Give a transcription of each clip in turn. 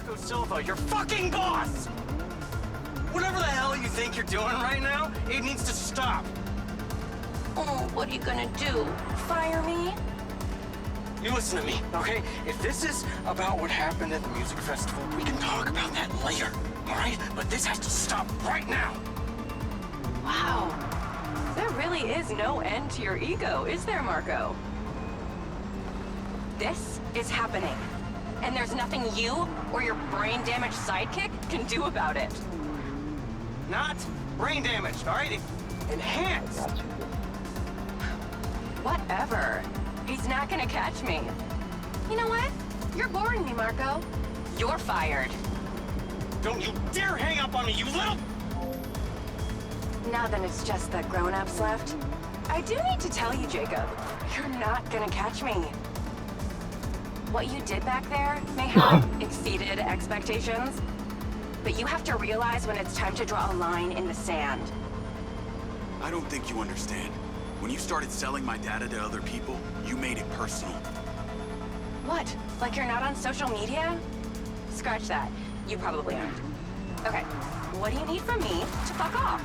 Marco Silva, your fucking boss! Whatever the hell you think you're doing right now, it needs to stop. Oh, what are you gonna do? Fire me? You listen to me, okay? If this is about what happened at the music festival, we can talk about that later, alright? But this has to stop right now. Wow. There really is no end to your ego, is there, Marco? This is happening. And there's nothing you or your brain-damaged sidekick can do about it. Not brain damaged, alright? Enhanced. Whatever. He's not gonna catch me. You know what? You're boring me, Marco. You're fired. Don't you dare hang up on me, you little... Now then it's just the grown-ups left. I do need to tell you, Jacob, you're not gonna catch me. What you did back there may have exceeded expectations, but you have to realize when it's time to draw a line in the sand. I don't think you understand. When you started selling my data to other people, you made it personal. What? Like you're not on social media? Scratch that. You probably aren't. Okay, what do you need from me to fuck off?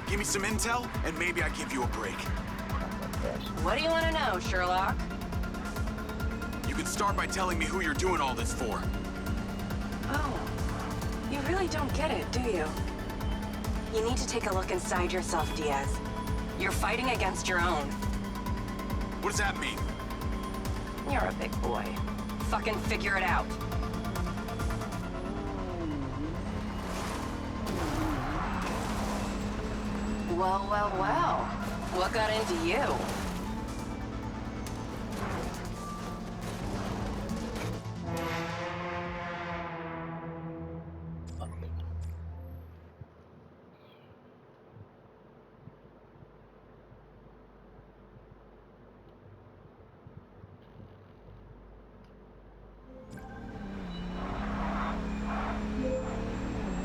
Give me some intel, and maybe I give you a break. What do you want to know, Sherlock? You can start by telling me who you're doing all this for. Oh, you really don't get it, do you? You need to take a look inside yourself, Diaz. You're fighting against your own. What does that mean? You're a big boy. Fucking figure it out. Well, well, well. What got into you?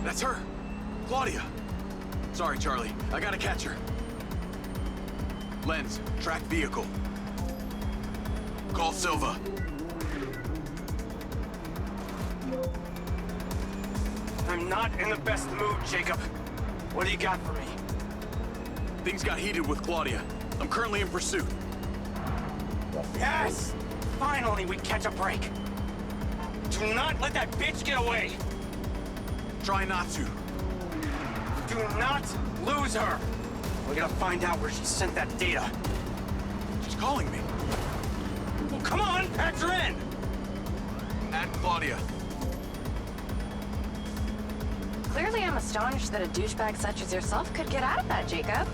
That's her! Claudia! Sorry, Charlie. I gotta catch her. Lens, track vehicle. Call Silva. I'm not in the best mood, Jacob. What do you got for me? Things got heated with Claudia. I'm currently in pursuit. Yes! Finally, we catch a break. Do not let that bitch get away! Try not to. Do not lose her! We gotta find out where she sent that data. She's calling me. Well, come on, patch her in! Add Claudia. Clearly I'm astonished that a douchebag such as yourself could get out of that, Jacob.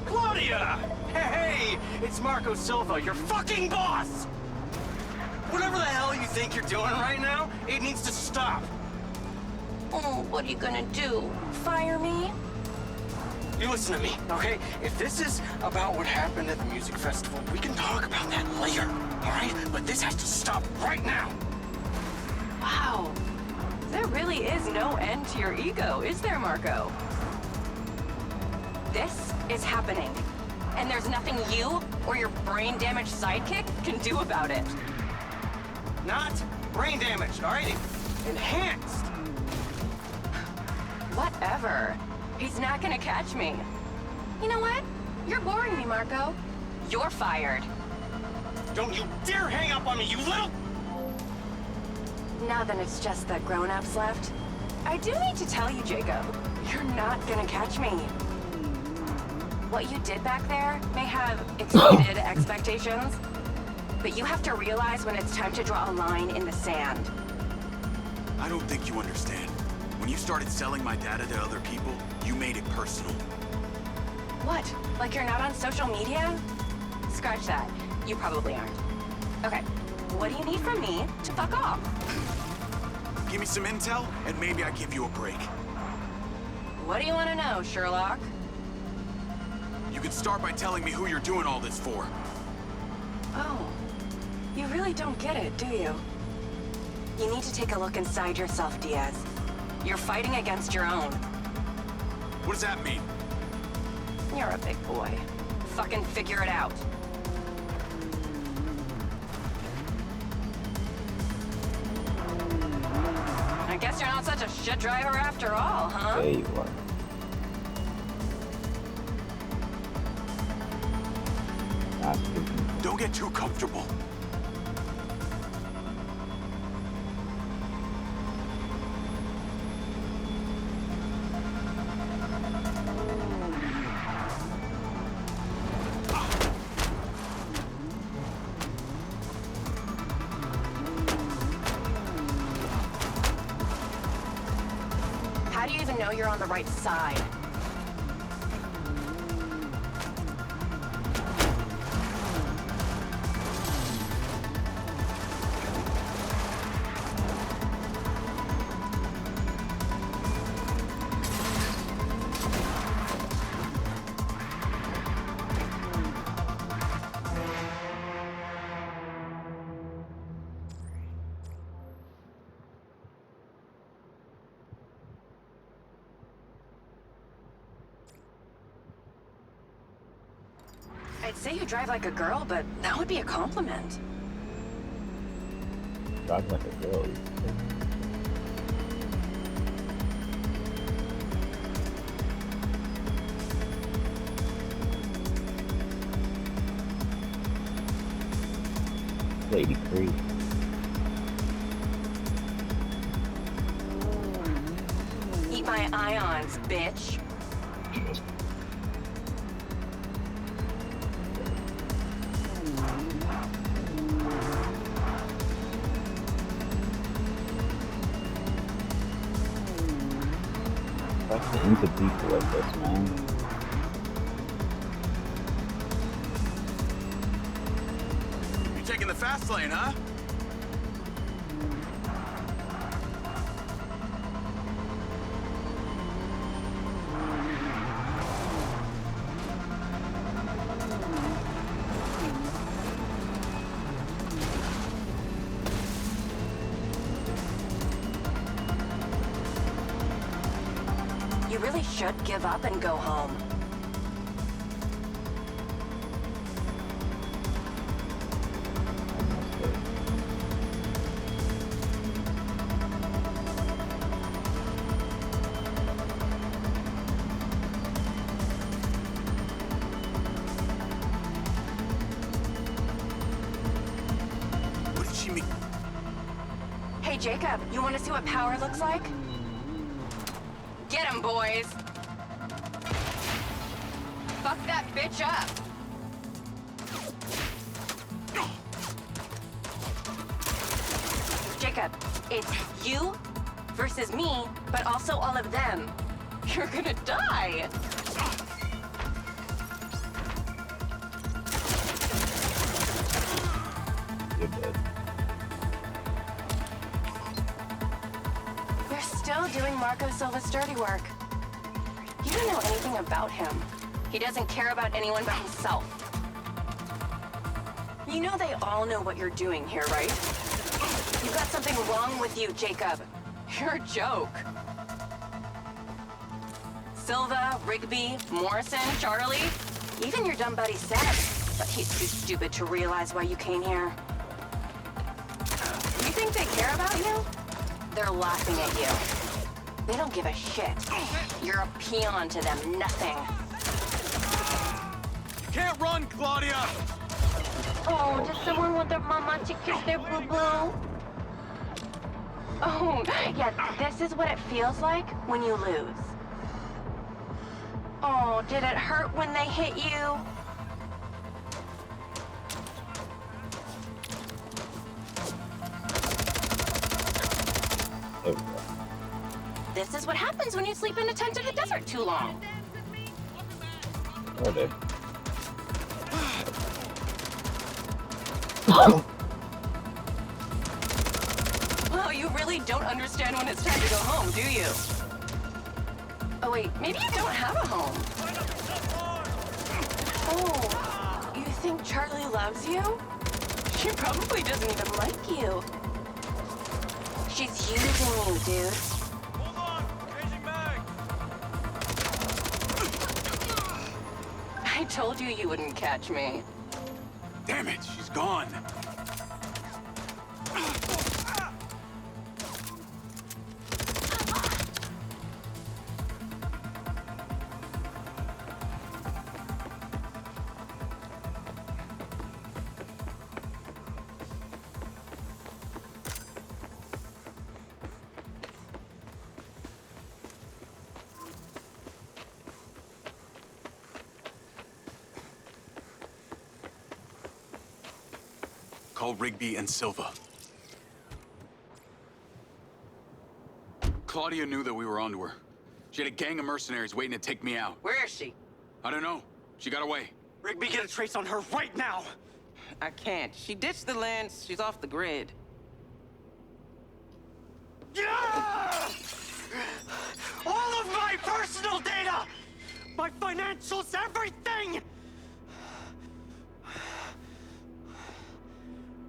Claudia! Hey, it's Marco Silva, your fucking boss! Whatever the hell you think you're doing right now, it needs to stop. Oh, what are you gonna do? Fire me? You listen to me, okay? If this is about what happened at the music festival, we can talk about that later, alright? But this has to stop right now. Wow. There really is no end to your ego, is there, Marco? This is happening. And there's nothing you or your brain-damaged sidekick can do about it. Not brain damaged, alright? Enhanced. Whatever. He's not gonna catch me. You know what? You're boring me, Marco. You're fired. Don't you dare hang up on me, you little... Now then it's just the grown-ups left. I do need to tell you, Jacob, you're not gonna catch me. What you did back there may have exceeded expectations, but you have to realize when it's time to draw a line in the sand. I don't think you understand. When you started selling my data to other people, you made it personal. What? Like you're not on social media? Scratch that. You probably aren't. Okay, what do you need from me to fuck off? Give me some intel, and maybe I give you a break. What do you want to know, Sherlock? You can start by telling me who you're doing all this for. Oh, you really don't get it, do you? You need to take a look inside yourself, Diaz. You're fighting against your own. What does that mean? You're a big boy. Fucking figure it out. not such a shit driver after all, huh? There you are. Not speaking. Don't get too comfortable. How do you even know you're on the right side? I'd say you drive like a girl, but that would be a compliment. Drive like a girl. Lady Creek. Eat my ions, bitch. Fucking into people like this, man. You're taking the fast lane, huh? You really should give up and go home. What did she mean? Hey, Jacob, you want to see what power looks like? Get him, boys! Fuck that bitch up! Jacob, it's you versus me, but also all of them. You're gonna die! You're dead. You're still doing Marco Silva's dirty work. You don't know anything about him. He doesn't care about anyone but himself. You know they all know what you're doing here, right? You've got something wrong with you, Jacob. You're a joke. Silva, Rigby, Morrison, Charlie, even your dumb buddy Seth, but he's too stupid to realize why you came here. You think they care about you? They're laughing at you. They don't give a shit. You're a peon to them, nothing. You can't run, Claudia! Oh, does someone want their mama to kiss their boo-boo? Oh, yeah, this is what it feels like when you lose. Oh, did it hurt when they hit you? There we go. This is what happens when you sleep in a tent in the desert too long. Are they? Well, you really don't understand when it's time to go home, do you? Oh wait, maybe you don't have a home. Oh, you think Charlie loves you? She probably doesn't even like you. She's using you, dude. Hold on! Changing mag! I told you you wouldn't catch me. Damn it, she's gone. Call Rigby and Silva. Claudia knew that we were onto her. She had a gang of mercenaries waiting to take me out. Where is she? I don't know. She got away. Rigby, get a trace on her right now! I can't. She ditched the lens. She's off the grid. Yeah! All of my personal data! My financials, everything!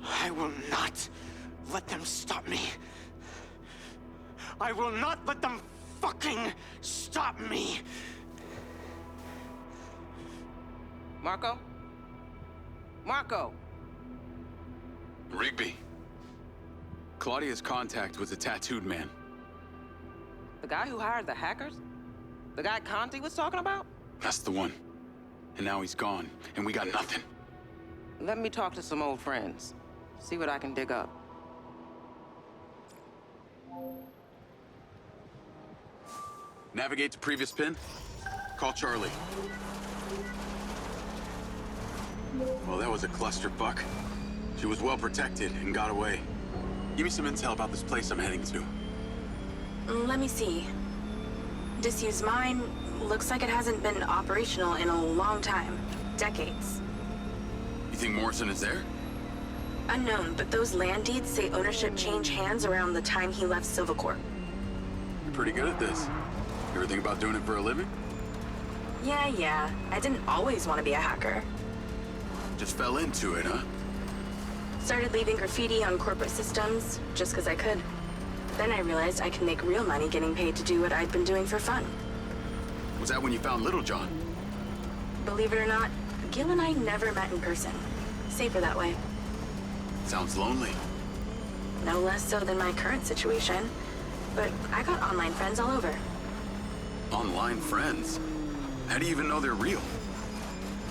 I will not let them stop me. I will not let them fucking stop me. Marco? Marco! Rigby. Claudia's contact was a tattooed man. The guy who hired the hackers? The guy Conti was talking about? That's the one. And now he's gone, and we got nothing. Let me talk to some old friends. See what I can dig up. Navigate to previous pin. Call Charlie. Well, that was a clusterfuck. She was well protected and got away. Give me some intel about this place I'm heading to. Let me see. Disused mine looks like it hasn't been operational in a long time. Decades. You think Morrison is there? Unknown, but those land deeds say ownership changed hands around the time he left Silvercorp. You're pretty good at this. You ever think about doing it for a living? Yeah. I didn't always want to be a hacker. Just fell into it, huh? Started leaving graffiti on corporate systems, just because I could. Then I realized I could make real money getting paid to do what I'd been doing for fun. Was that when you found Little John? Believe it or not, Gil and I never met in person. Safer that way. Sounds lonely. No less so than my current situation. But I got online friends all over. Online friends? How do you even know they're real?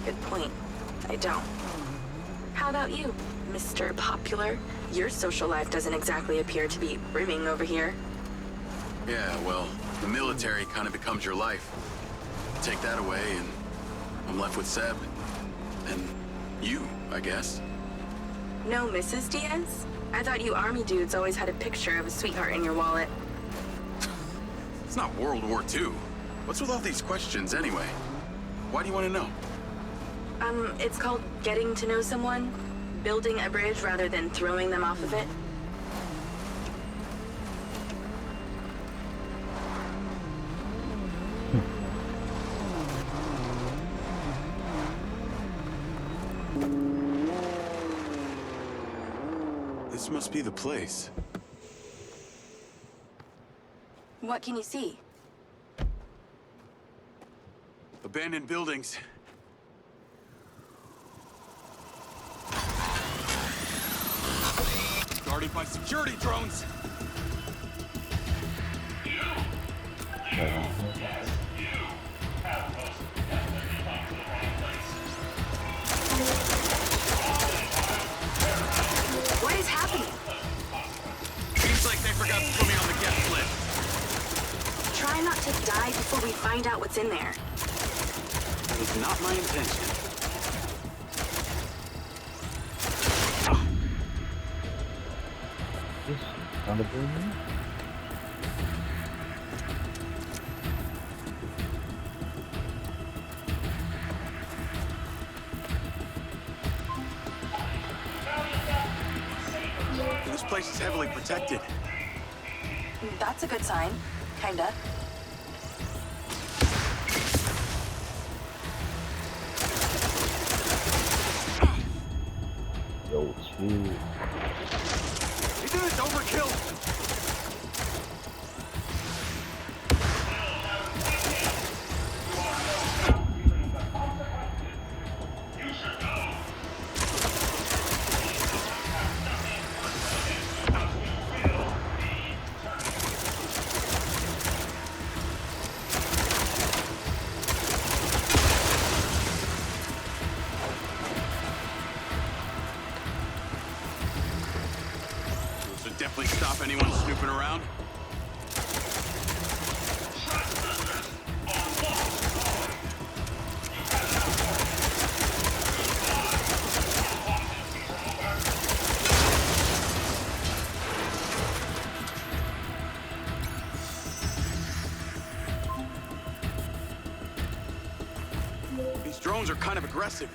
Good point. I don't. How about you, Mr. Popular? Your social life doesn't exactly appear to be brimming over here. Yeah, well, the military kind of becomes your life. Take that away and I'm left with Seb. And you, I guess. No Mrs. Diaz? I thought you army dudes always had a picture of a sweetheart in your wallet. It's not World War II. What's with all these questions anyway? Why do you want to know? It's called getting to know someone. Building a bridge rather than throwing them off of it. This must be the place. What can you see? Abandoned buildings. Guarded by security drones. What is happening? Seems like they forgot to put me on the guest list. Try not to die before we find out what's in there. That was not my intention. This found a building? This place is heavily protected. That's a good sign. Kinda. Yo, chill. Isn't this overkill? Definitely stop anyone snooping around. drones are kind of aggressive.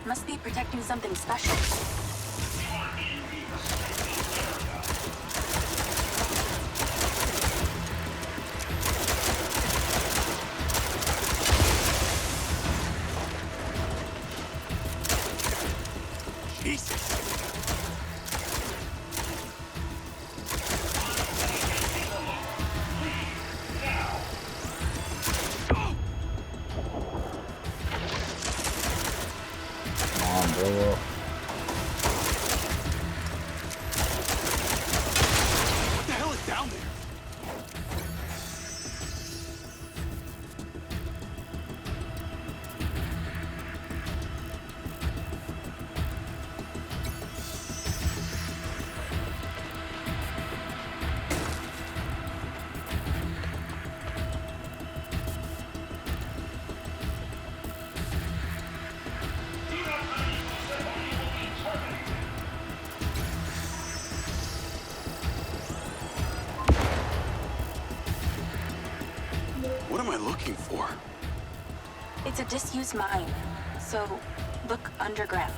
Must be protecting something special. Jesus. Come on, bro. What the hell is down there? What am I looking for? It's a disused mine, so look underground.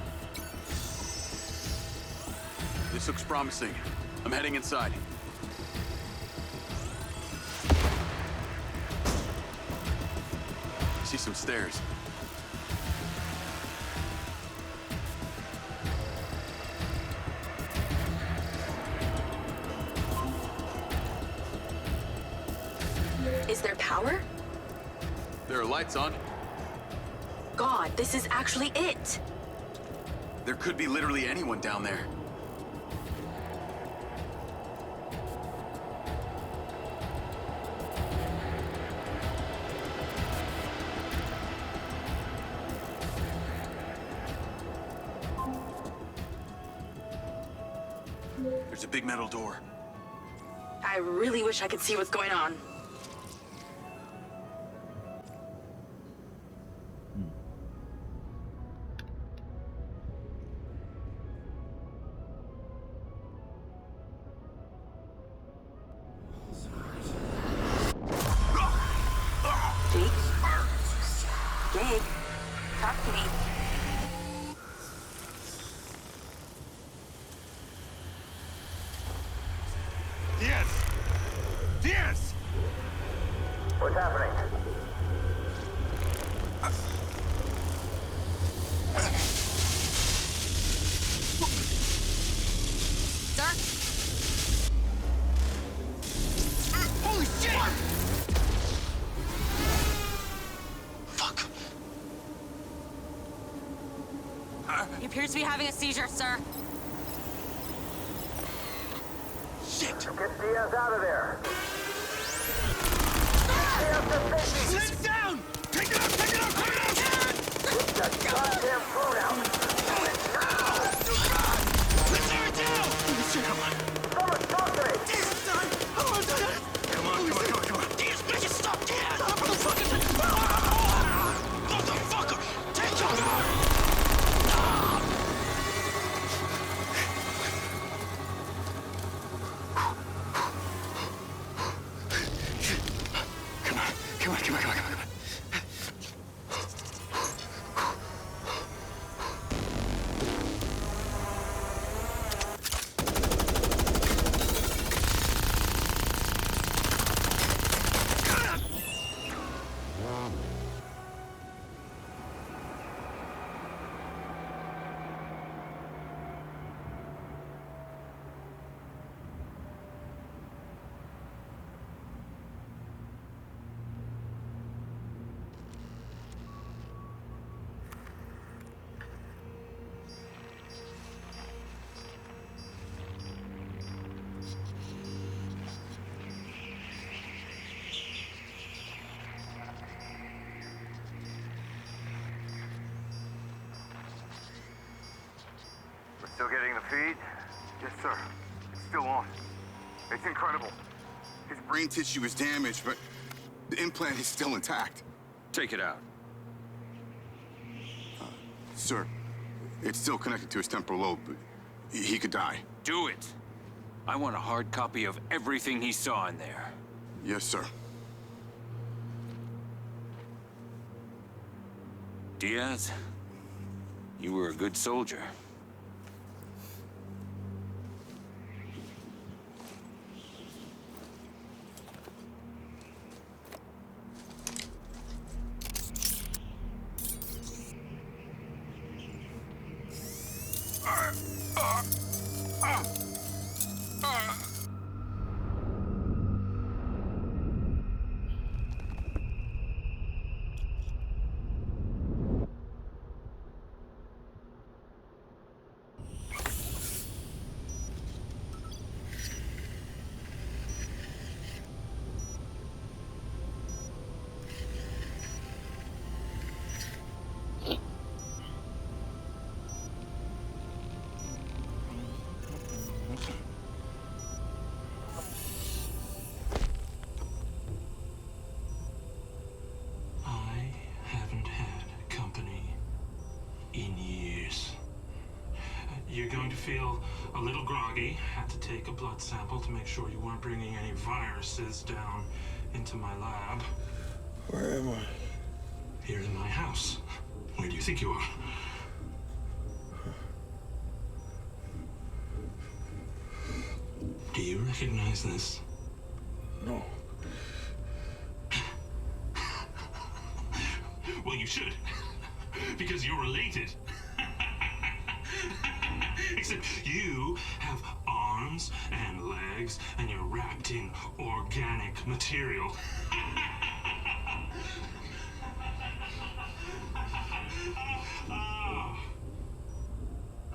This looks promising. I'm heading inside. I see some stairs. Is there power? There are lights on. God, this is actually it! There could be literally anyone down there. There's a big metal door. I really wish I could see what's going on. Jake, talk to me. Diaz! What's happening? Holy shit! Fuck. He appears to be having a seizure, sir. Shit! Get Diaz out of there. Let him down! Take it out! Take it out! Take it out! Get that goddamn phone out. Let's tear it down! Holy shit, come on! Someone talk to me. Jesus, son! Come on, son! Come on, come on, come on, come on! These bitches stop! Diaz! Motherfucker! Motherfucker! Take your... Come on, come on, come on, come on, come on. Still getting the feed? Yes, sir. It's still on. It's incredible. His brain tissue is damaged, but the implant is still intact. Take it out. Sir, it's still connected to his temporal lobe, but he could die. Do it. I want a hard copy of everything he saw in there. Yes, sir. Diaz, you were a good soldier. I haven't had company in years. You're going to feel a little groggy. Had to take a blood sample to make sure you weren't bringing any viruses down into my lab. Where am I? Here in my house. Where do you think you are? Do you recognize this? No. Well, you should. Because you're related. Except you have arms and legs, and you're wrapped in organic material.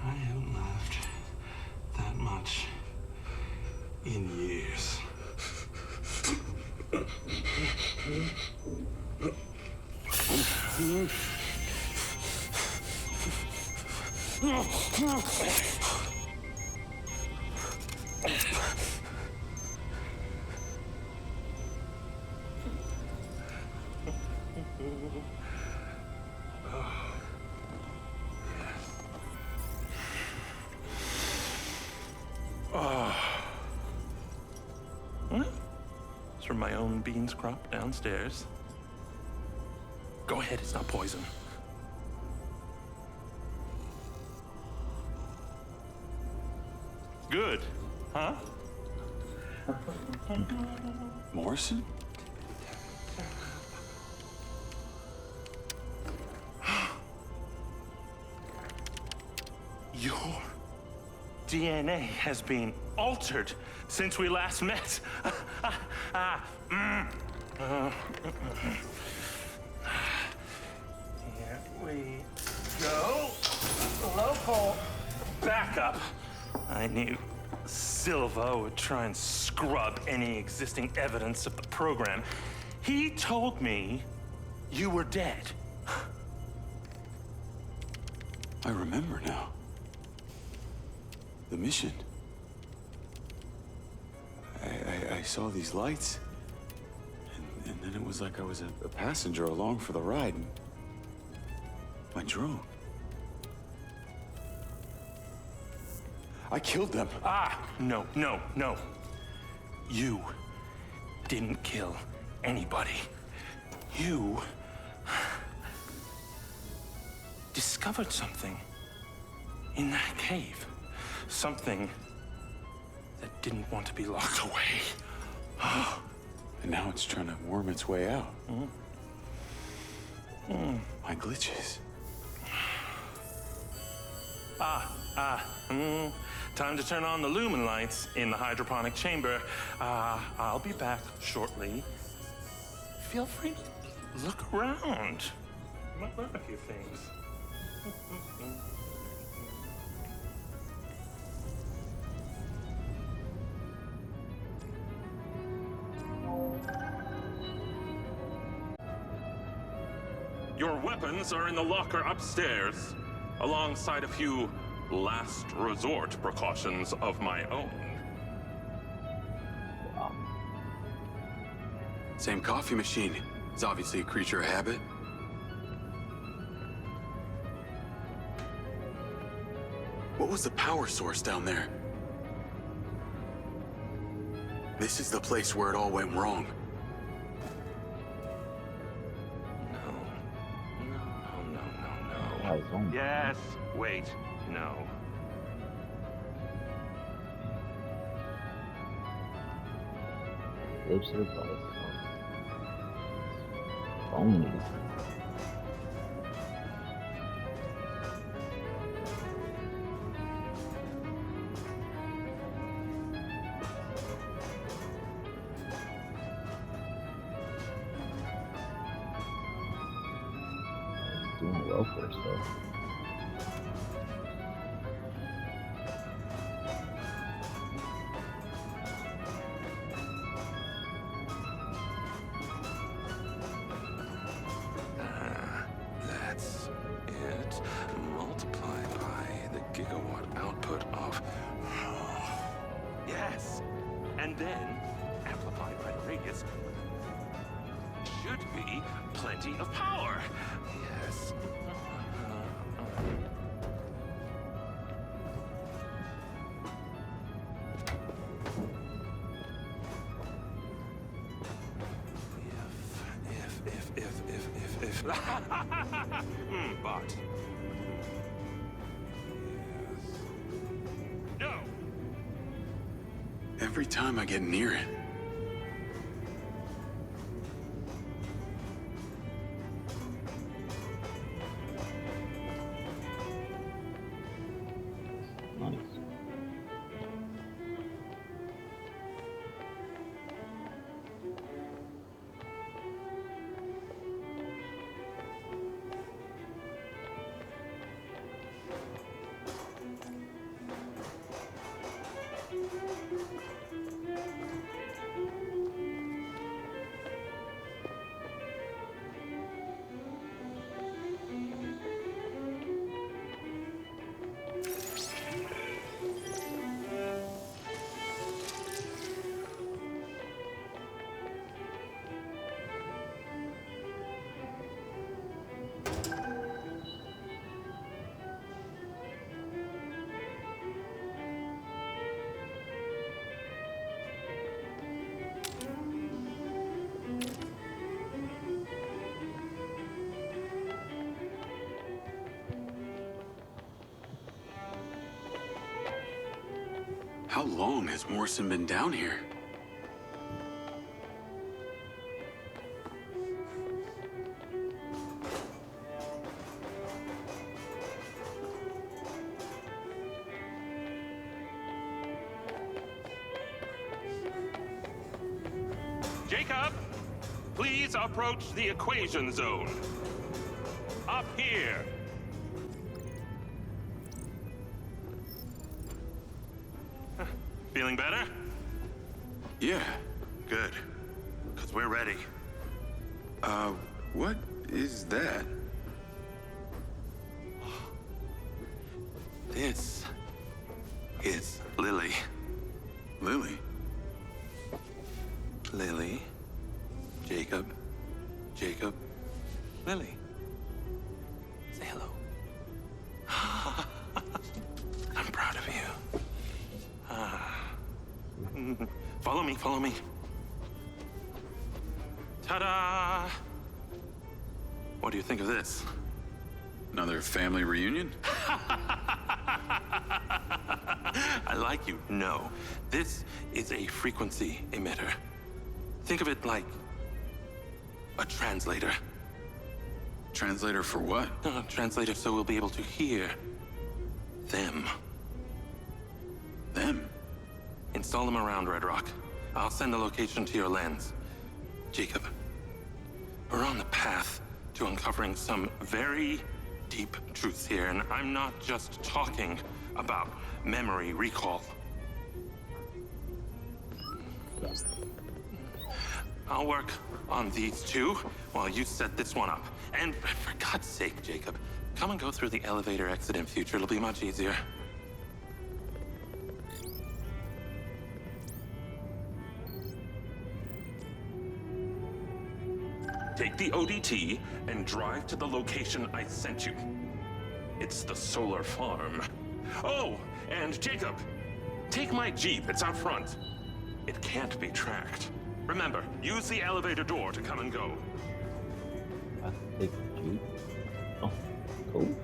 I haven't laughed that much in years. It's from my own beans crop downstairs. Go ahead, it's not poison. Good, huh? Morrison? Your DNA has been altered since we last met. Here we go. Local backup. I knew Silva would try and scrub any existing evidence of the program. He told me you were dead. I remember now. The mission. I saw these lights, and then it was like I was a passenger along for the ride. And my drone. I killed them. No. You didn't kill anybody. You discovered something in that cave. Something that didn't want to be locked away. And now it's trying to worm its way out. My glitches. Time to turn on the lumen lights in the hydroponic chamber. I'll be back shortly. Feel free to look around. You might learn a few things. Your weapons are in the locker upstairs, alongside a few last resort precautions of my own. Same coffee machine. It's obviously a creature of habit. What was the power source down there? This is the place where it all went wrong. No. phone. Yes. Wait. No. Lips to the bus. Phony. Doing well for herself. That's it. Multiply by the gigawatt output of... Yes. And then amplified by the radius should be plenty of power. Yes. If. But. Yes. No. Every time I get near it, Nice. how long has Morrison been down here? Jacob, please approach the equation zone. Up here. Feeling better? Yeah. Good. Because we're ready. What is that? This is Lily. Lily? Lily. Jacob. Jacob. Lily. Say hello. I'm proud of you. Follow me, follow me. Ta-da! What do you think of this? Another family reunion? I like you. No. This is a frequency emitter. Think of it like a translator. Translator for what? Translator so we'll be able to hear them. Them? Install them around Red Rock. I'll send the location to your lens. Jacob, we're on the path to uncovering some very deep truths here, and I'm not just talking about memory recall. I'll work on these two while you set this one up. And for God's sake, Jacob, come and go through the elevator exit in future. It'll be much easier. Take the ODT and drive to the location I sent you. It's the solar farm. Oh, and Jacob, take my Jeep. It's out front. It can't be tracked. Remember, use the elevator door to come and go. I have to take the Jeep. Oh, cool.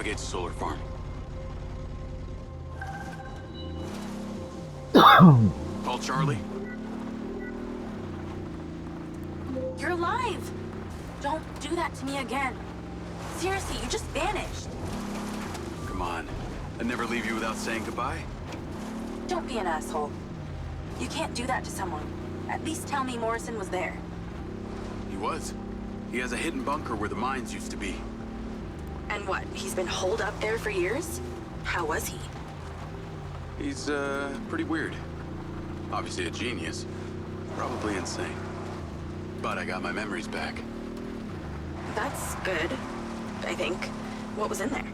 navigate to Solar Farm. Call Charlie. You're alive! Don't do that to me again. Seriously, you just vanished. Come on. I'd never leave you without saying goodbye. Don't be an asshole. You can't do that to someone. At least tell me Morrison was there. He was. He has a hidden bunker where the mines used to be. And what, he's been holed up there for years? How was he? He's, pretty weird. Obviously a genius. Probably insane. But I got my memories back. That's good, I think. What was in there?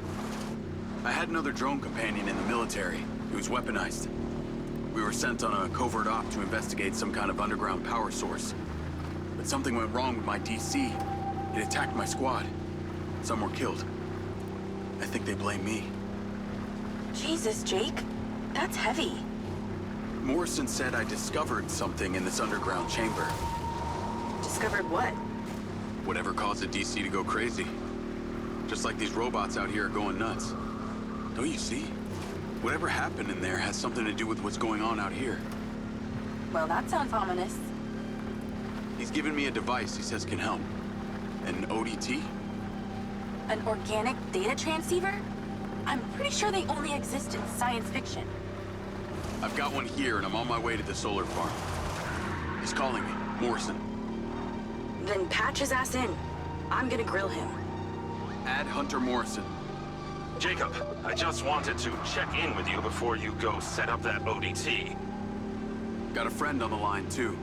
I had another drone companion in the military. He was weaponized. We were sent on a covert op to investigate some kind of underground power source. But something went wrong with my DC. It attacked my squad. Some were killed. I think they blame me. Jesus, Jake. That's heavy. Morrison said I discovered something in this underground chamber. Discovered what? Whatever caused the DC to go crazy. Just like these robots out here are going nuts. Don't you see? Whatever happened in there has something to do with what's going on out here. Well, that sounds ominous. He's given me a device he says can help. An ODT? An organic data transceiver? I'm pretty sure they only exist in science fiction. I've got one here and I'm on my way to the solar farm. He's calling me, Morrison. Then patch his ass in. I'm gonna grill him. Add Hunter Morrison. Jacob, I just wanted to check in with you before you go set up that ODT. Got a friend on the line, too.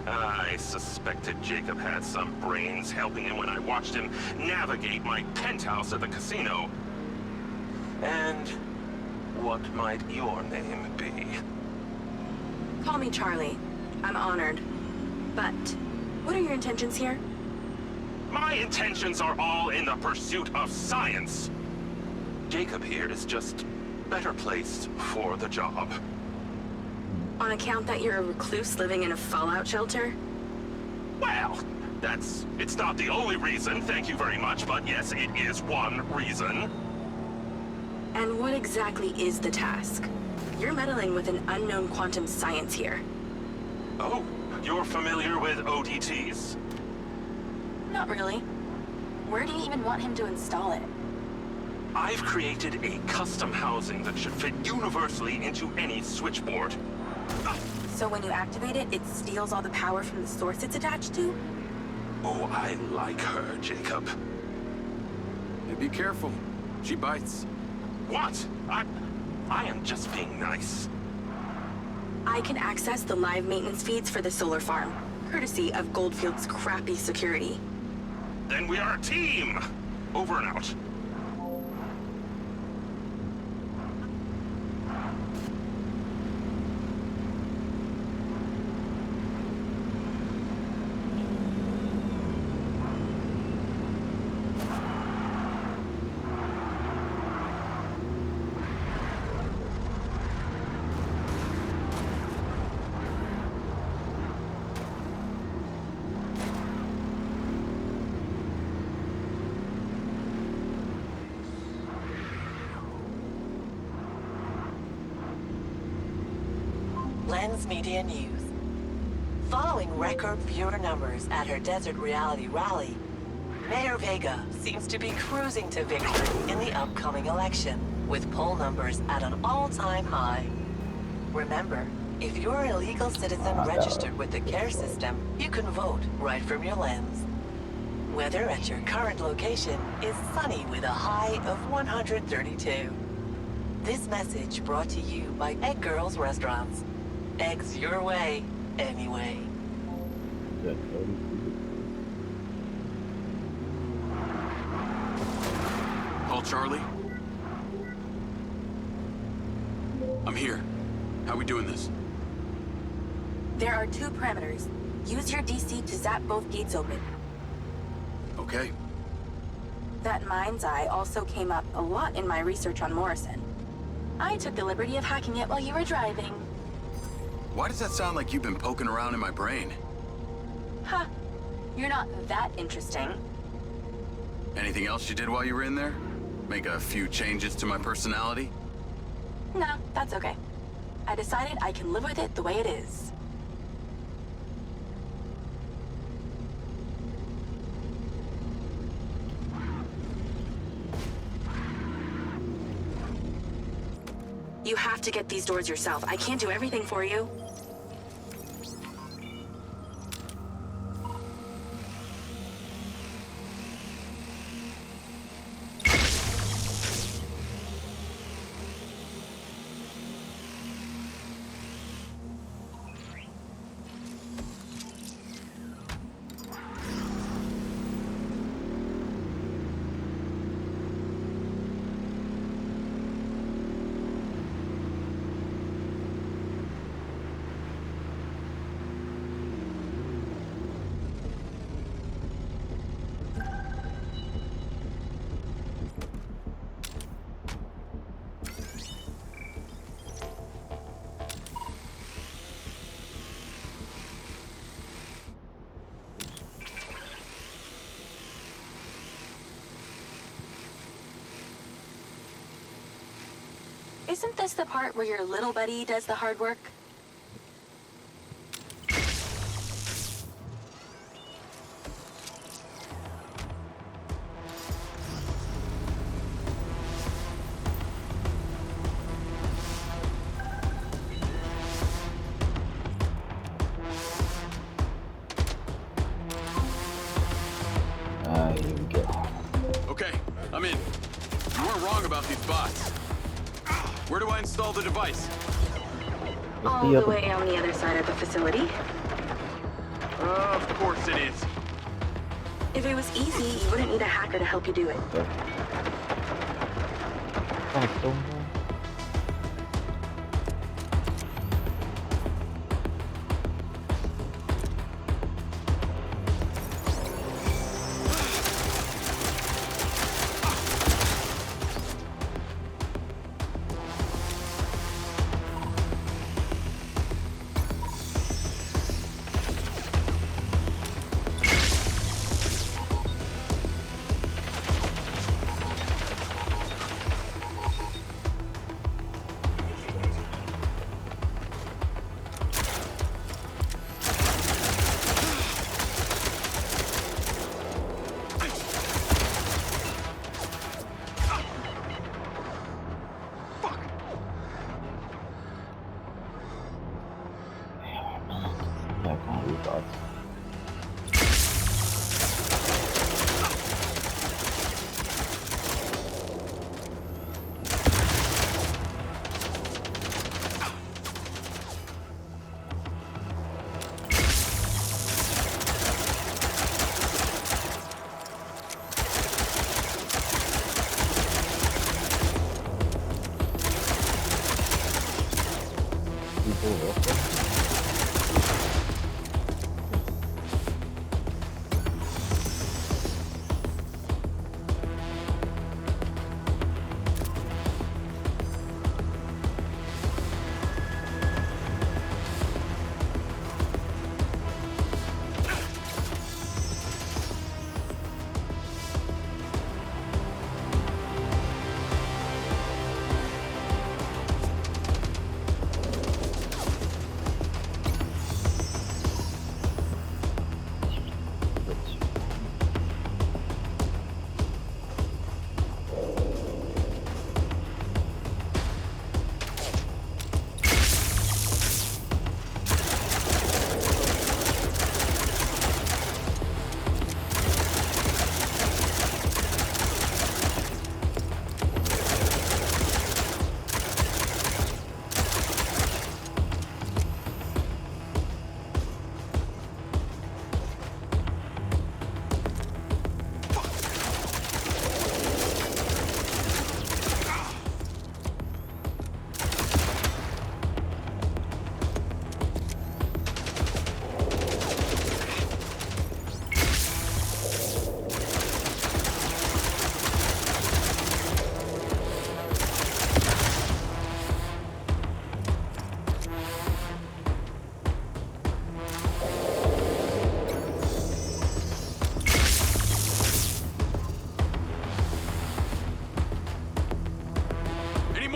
I suspected Jacob had some brains helping him when I watched him navigate my penthouse at the casino. And what might your name be? Call me Charlie. I'm honored. But what are your intentions here? My intentions are all in the pursuit of science. Jacob here is just better placed for the job. On account that you're a recluse living in a fallout shelter? Well, it's not the only reason, thank you very much, but yes, it is one reason. And what exactly is the task? You're meddling with an unknown quantum science here. Oh, you're familiar with ODTs? Not really. Where do you even want him to install it? I've created a custom housing that should fit universally into any switchboard. So when you activate it, it steals all the power from the source it's attached to? Oh, I like her, Jacob. Hey, be careful. She bites. What? I am just being nice. I can access the live maintenance feeds for the solar farm, courtesy of Goldfield's crappy security. Then we are a team! Over and out. Lens Media News. Following record viewer numbers at her Desert Reality rally, Mayor Vega seems to be cruising to victory in the upcoming election, with poll numbers at an all-time high. Remember, if you're a legal citizen registered with the CARE system, you can vote right from your lens. Weather at your current location is sunny with a high of 132. This message brought to you by Egg Girls Restaurants. Eggs your way, anyway. Call Charlie. I'm here. How we doing this? There are 2 parameters. Use your DC to zap both gates open. Okay. That mind's eye also came up a lot in my research on Morrison. I took the liberty of hacking it while you were driving. Why does that sound like you've been poking around in my brain? Huh. You're not that interesting. Anything else you did while you were in there? Make a few changes to my personality? No, that's okay. I decided I can live with it the way it is. You have to get these doors yourself. I can't do everything for you. Isn't this the part where your little buddy does the hard work? Here we go. Okay, I'm in. You weren't wrong about these bots. Where do I install the device? All the way on the other side of the facility. Of course it is. If it was easy, you wouldn't need a hacker to help you do it.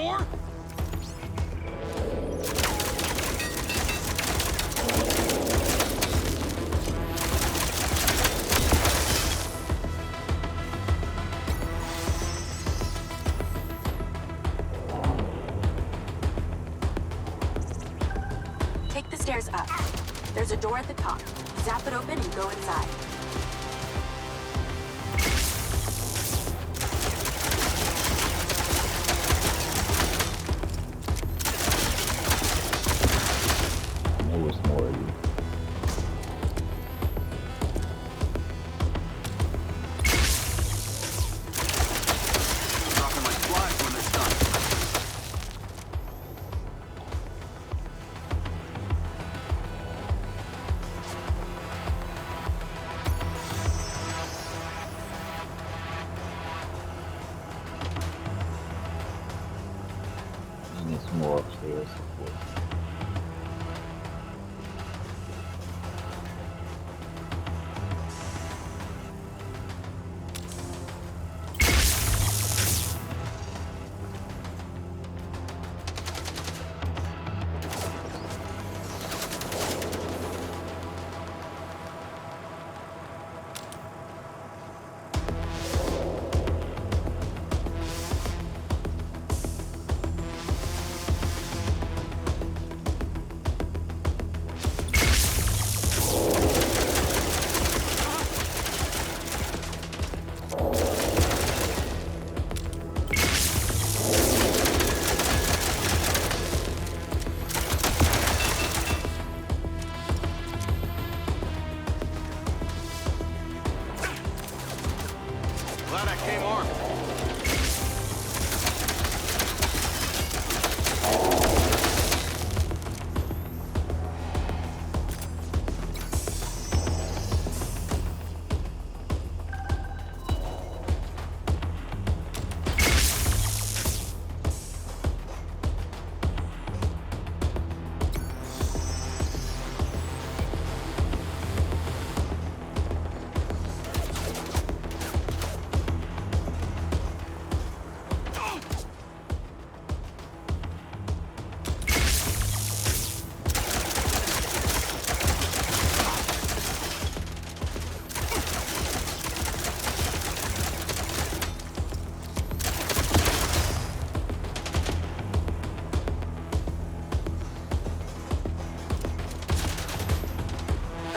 more? Take the stairs up. There's a door at the top. Zap it open and go inside. I know it's more of you. Dropping like flies when they're stunned. Just need some more upstairs support. Glad I came armed.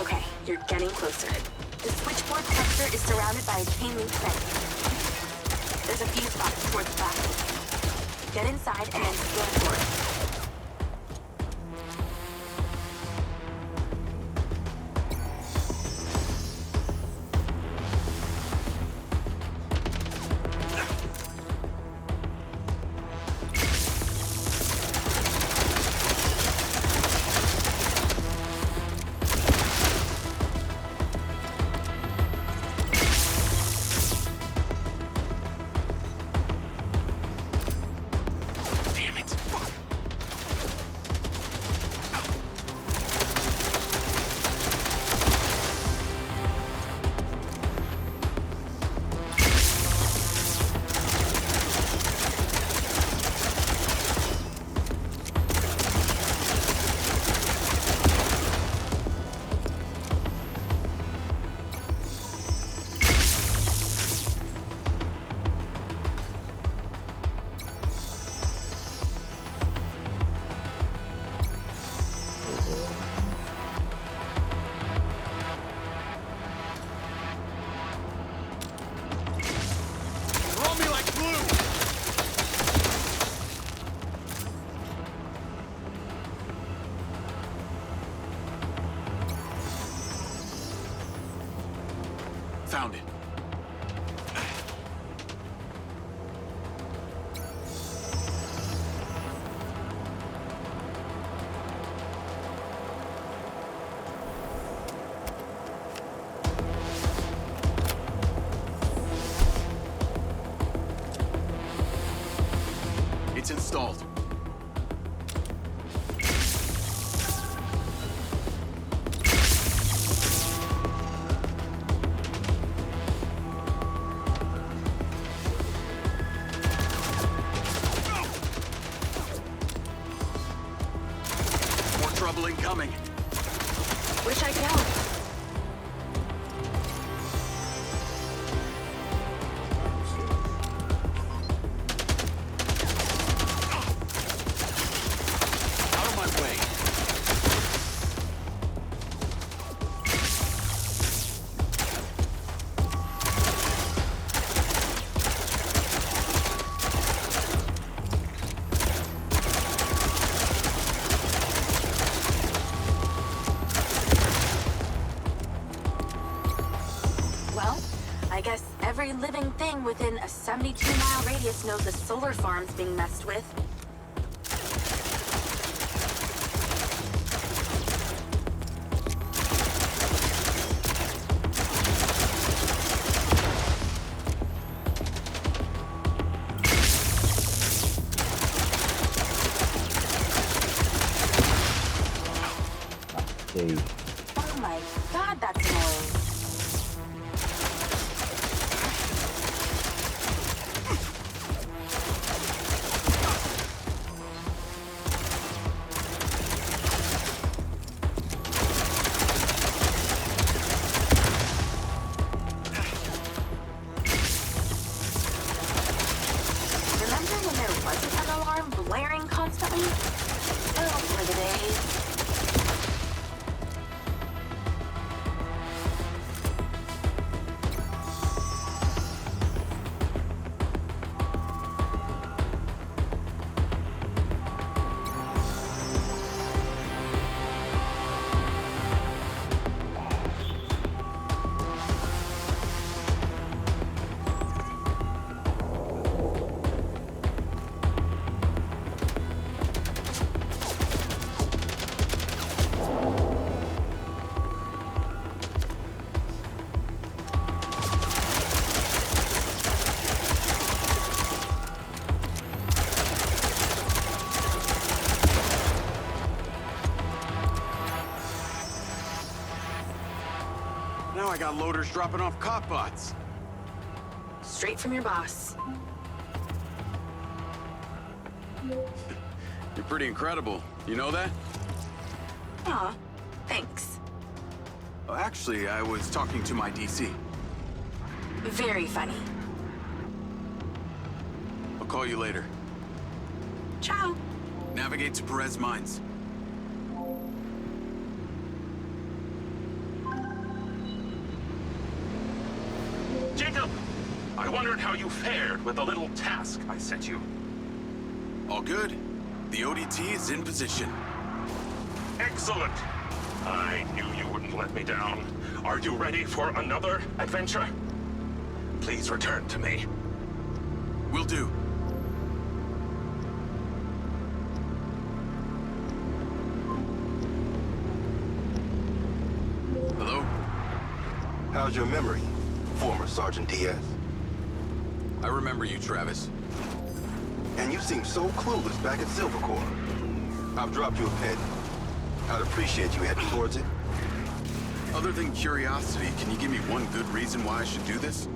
Okay, you're getting closer. The switchboard cluster is surrounded by a chain link fence. There's a few spots towards the back. Get inside and then scan for it. Throw me like glue! Found it. It's installed. trouble incoming. Wish I could help. Out of my way. Well, I guess every living thing within a 72-mile radius knows the solar farm's being messed with. Hey, Oh my god, that's annoying. Remember when there wasn't an alarm blaring constantly? Those were the days. Now I got loaders dropping off cop bots. Straight from your boss. You're pretty incredible. You know that? Aw, thanks. Oh, actually, I was talking to my DC. Very funny. I'll call you later. Ciao. Navigate to Perez Mines. Jacob! I wondered how you fared with the little task I sent you. All good. The ODT is in position. Excellent! I knew you wouldn't let me down. Are you ready for another adventure? Please return to me. Will do. Hello? How's your memory, former Sergeant Diaz? I remember you, Travis. And you seem so clueless back at Silver Corps. I've dropped you a pin. I'd appreciate you heading towards it. Other than curiosity, can you give me one good reason why I should do this?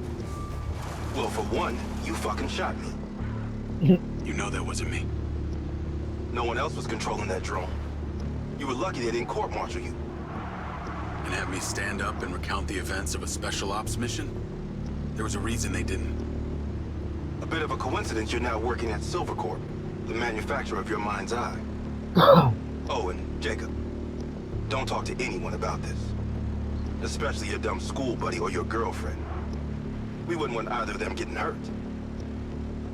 Well, for one, you fucking shot me. You know that wasn't me. No one else was controlling that drone. You were lucky they didn't court-martial you. And have me stand up and recount the events of a special ops mission? There was a reason they didn't. A bit of a coincidence you're now working at Silver Corp, the manufacturer of your mind's eye. Oh, and Jacob, don't talk to anyone about this. Especially your dumb school buddy or your girlfriend. We wouldn't want either of them getting hurt.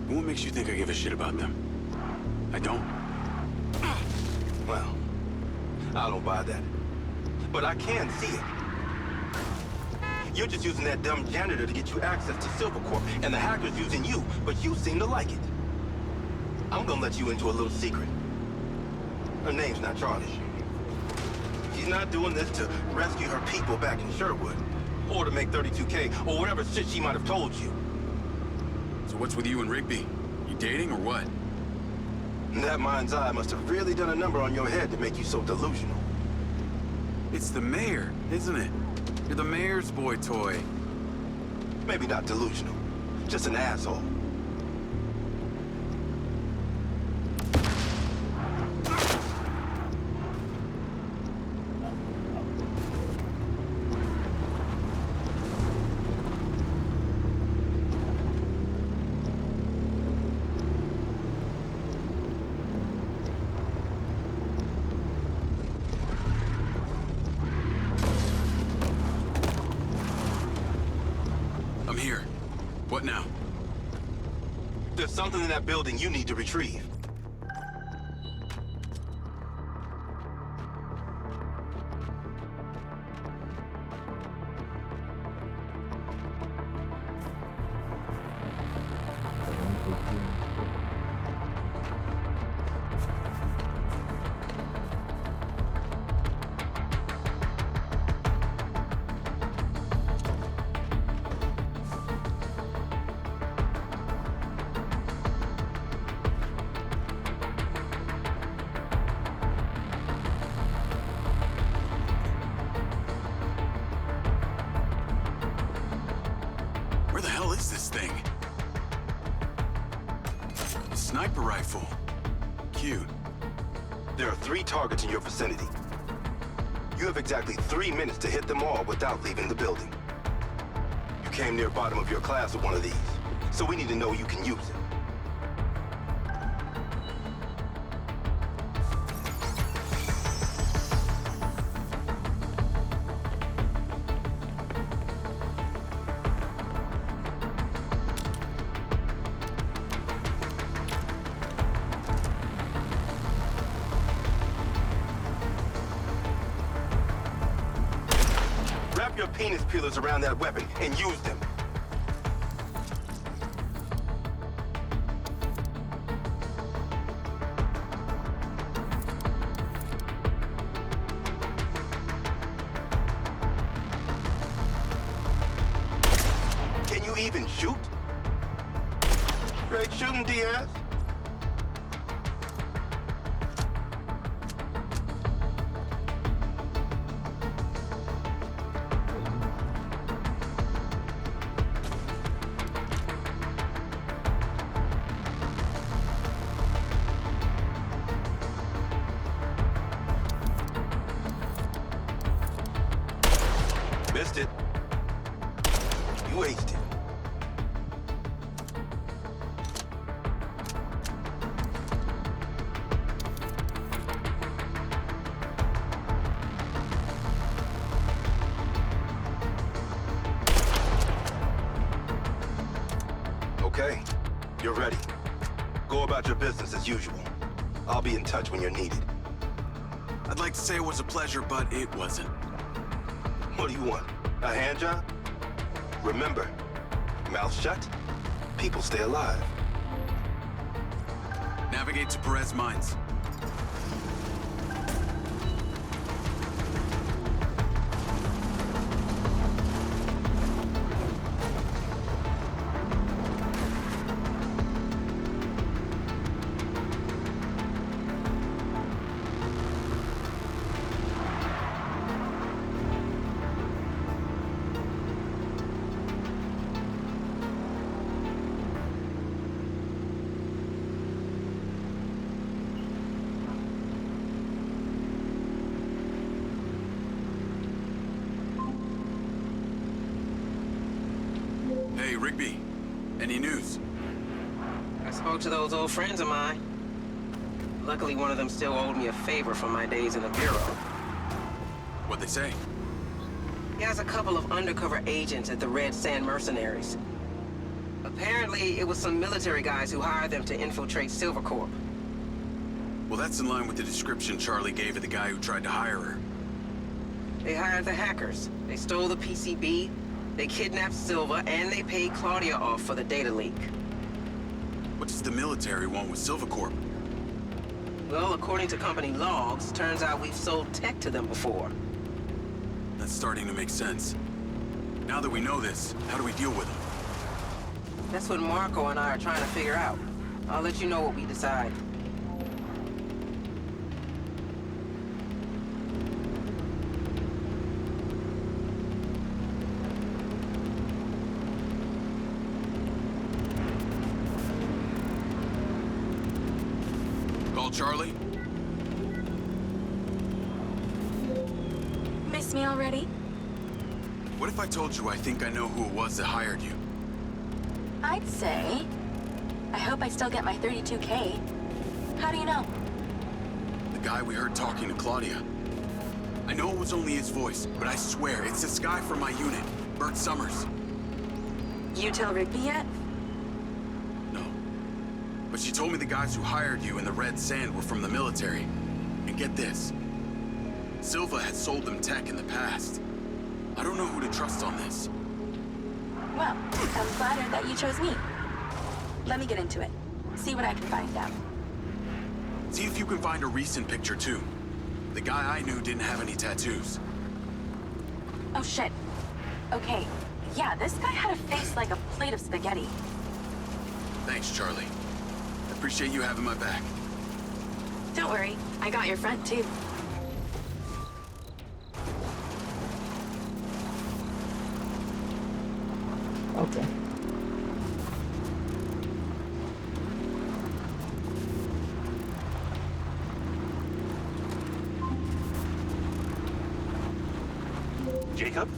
What makes you think I give a shit about them? I don't. Well, I don't buy that. But I can see it. You're just using that dumb janitor to get you access to Silver Corp, and the hacker's using you, but you seem to like it. I'm gonna let you into a little secret. Her name's not Charlie. She's not doing this to rescue her people back in Sherwood, or to make 32K, or whatever shit she might have told you. So what's with you and Rigby? You dating or what? That mind's eye must have really done a number on your head to make you so delusional. It's the mayor, isn't it? You're the mayor's boy toy. Maybe not delusional, just an asshole. something in that building you need to retrieve. Where the hell is this thing? A sniper rifle. Cute. There are 3 targets in your vicinity. You have exactly 3 minutes to hit them all without leaving the building. You came near bottom of your class with one of these, so we need to know you can use it. Wrap your penis peelers around that weapon and use them. Can you even shoot? Great shooting, Diaz. Missed it. You aced it. Okay, you're ready. Go about your business as usual. I'll be in touch when you're needed. I'd like to say it was a pleasure, but it wasn't. What do you want? A hand job? Remember, mouth shut, people stay alive. Navigate to Perez Mines. Hey, Rigby. Any news? I spoke to those old friends of mine. Luckily, one of them still owed me a favor from my days in the Bureau. What'd they say? He has a couple of undercover agents at the Red Sand Mercenaries. Apparently, it was some military guys who hired them to infiltrate Silvercorp. Well, that's in line with the description Charlie gave of the guy who tried to hire her. They hired the hackers. They stole the PCB, they kidnapped Silva, and they paid Claudia off for the data leak. What does the military want with Silvercorp? Well, according to company logs, turns out we've sold tech to them before. That's starting to make sense. Now that we know this, how do we deal with them? That's what Marco and I are trying to figure out. I'll let you know what we decide. Call Charlie? Miss me already? What if I told you I think I know who it was that hired you? I'd say... I hope I still get my 32K. How do you know? The guy we heard talking to Claudia. I know it was only his voice, but I swear it's this guy from my unit, Bert Summers. You tell Rigby yet? No. But she told me the guys who hired you in the Red Sand were from the military. And get this. Silva had sold them tech in the past. I don't know who to trust on this. Well, I'm flattered that you chose me. Let me get into it. See what I can find out. See if you can find a recent picture, too. The guy I knew didn't have any tattoos. Oh, shit. Okay. Yeah, this guy had a face like a plate of spaghetti. Thanks, Charlie. I appreciate you having my back. Don't worry. I got your front, too. Okay. Jacob,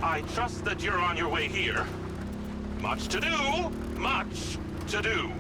I trust that you're on your way here. Much to do, much to do.